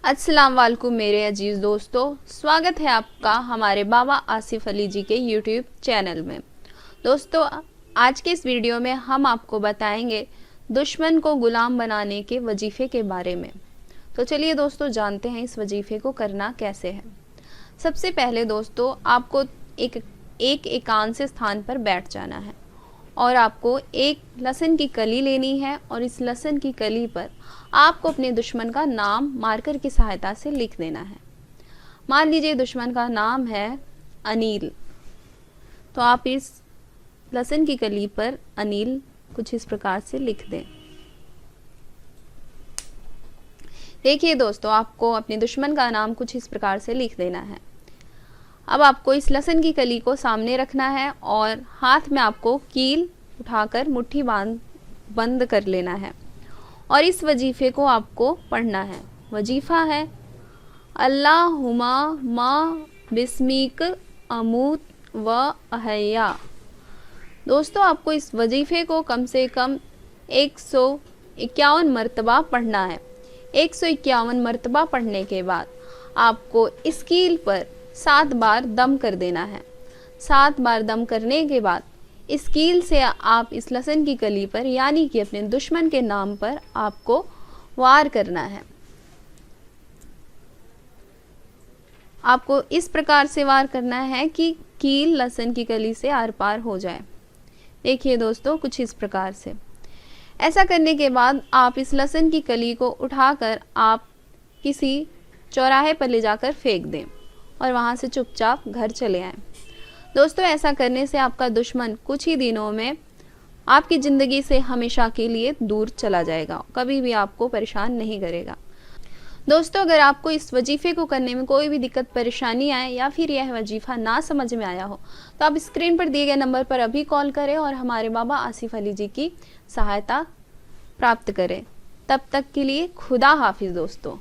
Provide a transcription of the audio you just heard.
अस्सलाम वालेकुम मेरे अजीज़ दोस्तों, स्वागत है आपका हमारे बाबा आसिफ अली जी के यूट्यूब चैनल में। दोस्तों, आज के इस वीडियो में हम आपको बताएंगे दुश्मन को गुलाम बनाने के वजीफ़े के बारे में। तो चलिए दोस्तों, जानते हैं इस वजीफ़े को करना कैसे है। सबसे पहले दोस्तों, आपको एक एकांत स्थान पर बैठ जाना है और आपको एक लहसुन की कली लेनी है और इस लहसुन की कली पर आपको अपने दुश्मन का नाम मार्कर की सहायता से लिख देना है। मान लीजिए दुश्मन का नाम है अनिल, तो आप इस लहसुन की कली पर अनिल कुछ इस प्रकार से लिख दें। देखिए दोस्तों, आपको अपने दुश्मन का नाम कुछ इस प्रकार से लिख देना है। अब आपको इस लहसुन की कली को सामने रखना है और हाथ में आपको कील उठाकर मुट्ठी बंद कर लेना है और इस वजीफ़े को आपको पढ़ना है। वजीफ़ा है अल्लाहुम्मा मा बिस्मिक अमूत व अहया। दोस्तों, आपको इस वजीफ़े को कम से कम 151 मरतबा पढ़ना है। 151 मरतबा पढ़ने के बाद आपको इस कील पर 7 बार दम कर देना है। 7 बार दम करने के बाद इस कील से आप इस लहसुन की कली पर यानी कि अपने दुश्मन के नाम पर आपको वार करना है। आपको इस प्रकार से वार करना है कि कील लहसुन की कली से आर पार हो जाए। देखिए दोस्तों, कुछ इस प्रकार से। ऐसा करने के बाद आप इस लहसुन की कली को उठाकर आप किसी चौराहे पर ले जाकर फेंक दें और वहाँ से चुपचाप घर चले आएं। दोस्तों, ऐसा करने से आपका दुश्मन कुछ ही दिनों में आपकी ज़िंदगी से हमेशा के लिए दूर चला जाएगा, कभी भी आपको परेशान नहीं करेगा। दोस्तों, अगर आपको इस वजीफ़े को करने में कोई भी दिक्कत परेशानी आए या फिर यह वजीफ़ा ना समझ में आया हो तो आप स्क्रीन पर दिए गए नंबर पर अभी कॉल करें और हमारे बाबा आसिफ अली जी की सहायता प्राप्त करें। तब तक के लिए खुदा हाफिज़ दोस्तों।